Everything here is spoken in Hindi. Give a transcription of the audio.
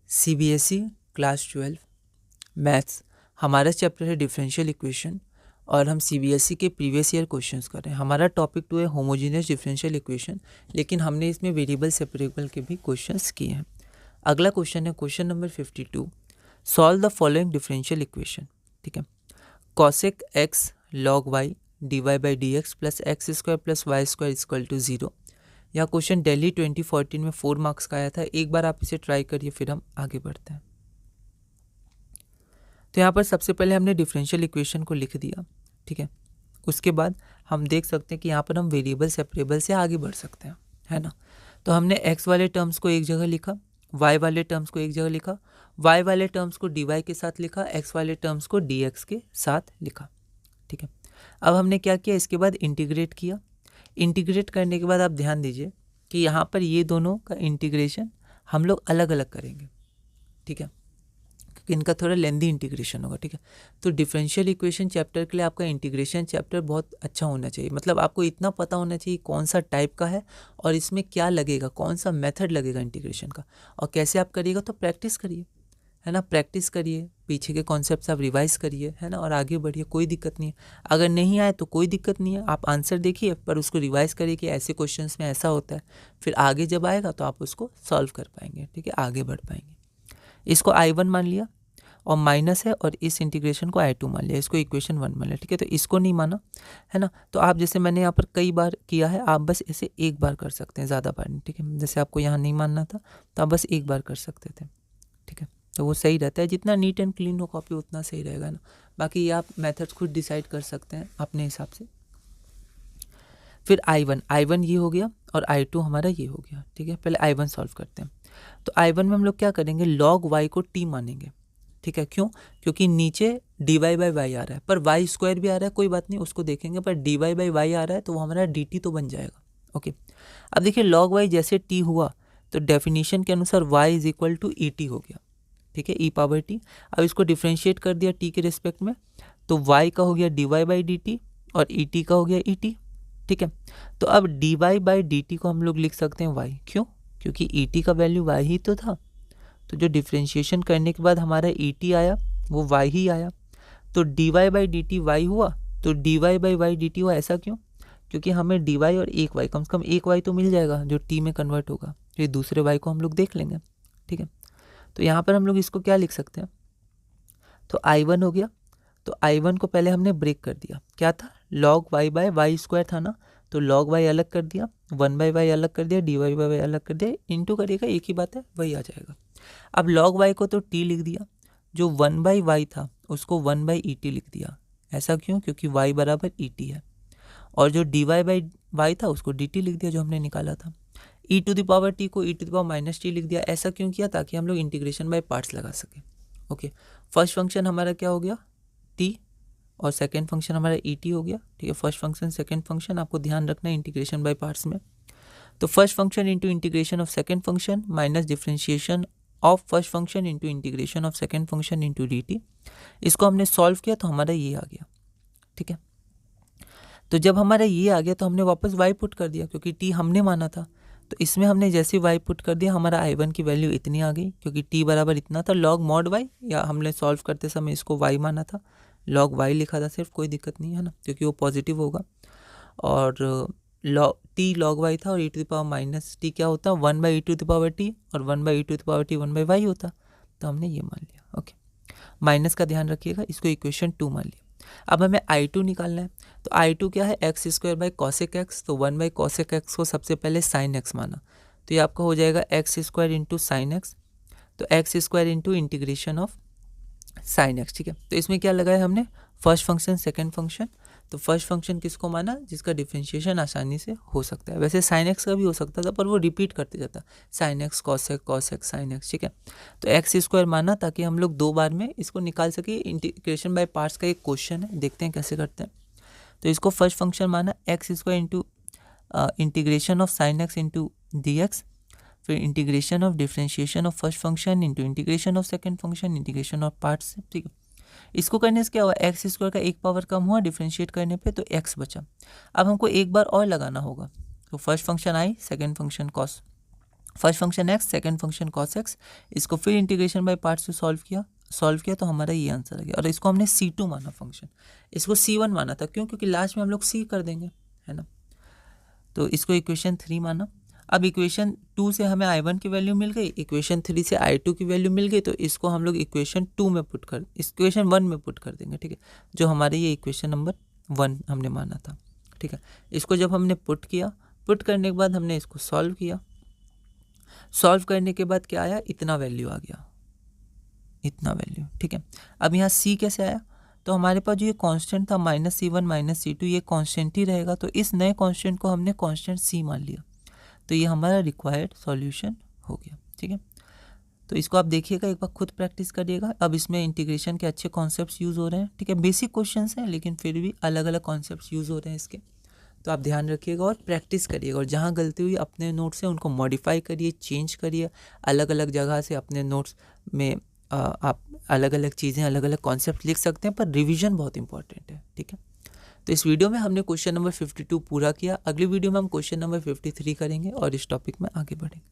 CBSE क्लास 12 मैथ्स हमारा चैप्टर है डिफरेंशियल इक्वेशन और हम CBSE के प्रीवियस ईयर क्वेश्चंस कर रहे हैं। हमारा टॉपिक 2 है होमोजेनियस डिफरेंशियल इक्वेशन, लेकिन हमने इसमें वेरिएबल सेपरेबल के भी क्वेश्चंस किए हैं। अगला क्वेश्चन है question number 52, solve the following differential equation. ठीक है, cosec x log y dy by d x plus x square plus y square equal to 0। यह क्वेश्चन दिल्ली 2014 में 4 मार्क्स का आया था। एक बार आप इसे ट्राई करिए, फिर हम आगे बढ़ते हैं। तो यहाँ पर सबसे पहले हमने डिफरेंशियल इक्वेशन को लिख दिया। ठीक है, उसके बाद हम देख सकते हैं कि यहाँ पर हम वेरिएबल सेपरेबल से आगे बढ़ सकते हैं, है ना। तो हमने एक्स वाले टर्म्स को एक जगह लिखा, वाई वाले टर्म्स को एक जगह लिखा, वाई वाले टर्म्स को डी वाई के साथ लिखा, एक्स वाले टर्म्स को डी एक्स के साथ लिखा। ठीक है, अब हमने क्या किया, इसके बाद इंटीग्रेट किया। इंटीग्रेट करने के बाद आप ध्यान दीजिए कि यहाँ पर ये दोनों का इंटीग्रेशन हम लोग अलग अलग करेंगे। ठीक है, क्योंकि इनका थोड़ा लेंदी इंटीग्रेशन होगा। ठीक है, तो डिफरेंशियल इक्वेशन चैप्टर के लिए आपका इंटीग्रेशन चैप्टर बहुत अच्छा होना चाहिए। मतलब आपको इतना पता होना चाहिए कौन सा टाइप का है और इसमें क्या लगेगा, कौन सा मेथड लगेगा इंटीग्रेशन का, और कैसे आप करिएगा। तो प्रैक्टिस करिए, है ना, प्रैक्टिस करिए, पीछे के कॉन्सेप्ट्स आप रिवाइज करिए, है ना, और आगे बढ़िए, कोई दिक्कत नहीं है। अगर नहीं आए तो कोई दिक्कत नहीं है, आप आंसर देखिए पर उसको रिवाइज करिए कि ऐसे क्वेश्चंस में ऐसा होता है। फिर आगे जब आएगा तो आप उसको सॉल्व कर पाएंगे। ठीक है, आगे बढ़ पाएंगे। इसको I1 मान लिया और माइनस है, और इस इंटीग्रेशन को I2 मान लिया, इसको इक्वेशन 1 मान लिया। ठीक है, तो इसको नहीं माना, है ना। तो आप जैसे मैंने यहाँ पर कई बार किया है, आप बस इसे एक बार कर सकते हैं, ज़्यादा बार नहीं। ठीक है, जैसे आपको यहाँ नहीं मानना था तो आप बस एक बार कर सकते थे। ठीक है, तो वो सही रहता है, जितना नीट एंड क्लीन हो कॉपी उतना सही रहेगा ना। बाकी ये आप मेथड्स खुद डिसाइड कर सकते हैं अपने हिसाब से। फिर I1 ये हो गया और I2 हमारा ये हो गया। ठीक है, पहले I1 सॉल्व करते हैं। तो I1 में हम लोग क्या करेंगे, लॉग y को t मानेंगे। ठीक है, क्यों, क्योंकि नीचे dy बाई वाई आ रहा है, पर वाई स्क्वायर भी आ रहा है, कोई बात नहीं, उसको देखेंगे, पर dy बाई वाई आ रहा है तो वो हमारा dt तो बन जाएगा। ओके, अब देखिए लॉग y जैसे t हुआ तो डेफिनेशन के अनुसार y is equal to e t हो गया। ठीक है, ई पावर टी। अब इसको डिफ्रेंशिएट कर दिया t के रिस्पेक्ट में, तो y का हो गया dy बाई डी टी और ई टी का हो गया ई टी। ठीक है, तो अब dy बाई डी टी को हम लोग लिख सकते हैं y, क्यों, क्योंकि ई टी का वैल्यू y ही तो था। तो जो डिफ्रेंशिएशन करने के बाद हमारा ई टी आया वो y ही आया, तो dy by d t y हुआ, तो dy by y d t हुआ। ऐसा क्यों, क्योंकि हमें dy और एक y, कम से कम एक y तो मिल जाएगा जो t में कन्वर्ट होगा। तो ये दूसरे y को हम लोग देख लेंगे। ठीक है, तो यहाँ पर हम लोग इसको क्या लिख सकते हैं, तो I1 हो गया। तो I1 को पहले हमने ब्रेक कर दिया, क्या था, log y by y square था ना, तो log y अलग कर दिया, 1 बाई वाई अलग कर दिया, dy बाई वाई अलग कर दिया, इंटू करिएगा, एक ही बात है, वही आ जाएगा। अब log y को तो t लिख दिया, जो 1 बाई वाई था उसको 1 बाई ई टी लिख दिया। ऐसा क्यों, क्योंकि y बराबर ई टी है, और जो dy बाई वाई था उसको dt लिख दिया जो हमने निकाला था। e to the power t को e to the power minus t लिख दिया। ऐसा क्यों किया, ताकि हम लोग इंटीग्रेशन बाय पार्ट्स लगा सकें। ओके, फर्स्ट फंक्शन हमारा क्या हो गया, t, और सेकेंड फंक्शन हमारा ई टी हो गया। ठीक है, फर्स्ट फंक्शन सेकेंड फंक्शन आपको ध्यान रखना है इंटीग्रेशन बाय पार्ट्स में। तो first function into integration of second function minus differentiation of first function into integration of second function into D T. इसको हमने सॉल्व किया तो हमारा ये आ गया। ठीक है, तो जब हमारा ये आ गया तो हमने वापस y पुट कर दिया, क्योंकि t हमने माना था। तो इसमें हमने जैसे y पुट कर दिया, हमारा I1 की वैल्यू इतनी आ गई, क्योंकि t बराबर इतना था log mod y, या हमने सॉल्व करते समय इसको y माना था, log y लिखा था सिर्फ, कोई दिक्कत नहीं है ना, क्योंकि वो पॉजिटिव होगा। और t log y था और e to the power minus t क्या होता, 1 by e to the power t, और 1 by e to the power t 1 by y होता। तो हमने ये मान लिया। ओके, माइनस का ध्यान रखिएगा, इसको इक्वेशन 2 मान लिया। अब हमें I2 निकालना है, तो I2 क्या है, x square by cosec x, तो 1 बाई कॉसेक एक्स को सबसे पहले साइन एक्स माना, तो ये आपका हो जाएगा x square into sine x, तो x square into integration of sine x. ठीक है, तो इसमें क्या लगाया हमने, फर्स्ट फंक्शन सेकेंड फंक्शन। तो फर्स्ट फंक्शन किसको माना, जिसका डिफरेंशिएशन आसानी से हो सकता है। वैसे साइन एक्स का भी हो सकता था, पर वो रिपीट करते जाता, sine x cos x sign x. ठीक है, तो एक्स स्क्वायर माना ताकि हम लोग 2 बार में इसको निकाल सके। इंटीग्रेशन बाय पार्ट्स का एक क्वेश्चन है, देखते हैं कैसे करते हैं। तो इसको फर्स्ट फंक्शन माना x square into integration of sine x into d x, फिर integration of differentiation of first function into integration of second function, integration of parts. ठीक है, इसको करने से क्या हुआ, एक्स स्क्वायर का एक पावर कम हुआ डिफरेंशिएट करने पे, तो एक्स बचा। अब हमको एक बार और लगाना होगा, तो फर्स्ट फंक्शन आई, second function cos, first function x, second function cos x, इसको फिर इंटीग्रेशन बाय पार्ट से सॉल्व किया तो हमारा ये आंसर आ गया। और इसको हमने C2 माना फंक्शन, इसको C1 माना था, क्यों? क्योंकि लास्ट में हम लोग C कर देंगे, है ना। तो इसको इक्वेशन 3 माना। अब इक्वेशन 2 से हमें I1 की वैल्यू मिल गई, इक्वेशन 3 से I2 की वैल्यू मिल गई, तो इसको हम लोग इक्वेशन 1 में पुट कर देंगे, ठीक है, जो हमारे ये इक्वेशन नंबर 1 हमने माना था, ठीक है। इसको जब हमने पुट करने के बाद हमने इसको सॉल्व किया, सॉल्व करने के बाद क्या आया, इतना वैल्यू आ गया, इतना वैल्यू, ठीक है। अब यहाँ C कैसे आया, तो हमारे पास जो ये कांस्टेंट था -C1 -C2, ये कांस्टेंट ही रहेगा, तो इस नए कांस्टेंट को हमने कांस्टेंट C मान लिया, तो ये हमारा रिक्वायर्ड सॉल्यूशन हो गया, ठीक है। तो इसको आप देखिएगा, एक बार खुद प्रैक्टिस करिएगा। अब इसमें इंटीग्रेशन के अच्छे कॉन्सेप्ट्स यूज़ हो रहे हैं, ठीक है, बेसिक क्वेश्चंस हैं लेकिन फिर भी अलग अलग कॉन्सेप्ट्स यूज़ हो रहे हैं इसके, तो आप ध्यान रखिएगा और प्रैक्टिस करिएगा। और जहाँ गलती हुई अपने नोट्स से उनको मॉडिफाई करिए, चेंज करिए, अलग अलग जगह से अपने नोट्स में आप अलग अलग चीज़ें, अलग अलग कॉन्सेप्ट लिख सकते हैं, पर रिवीजन बहुत इंपॉर्टेंट है, ठीक है। तो इस वीडियो में हमने क्वेश्चन नंबर 52 पूरा किया। अगली वीडियो में हम क्वेश्चन नंबर 53 करेंगे और इस टॉपिक में आगे बढ़ेंगे।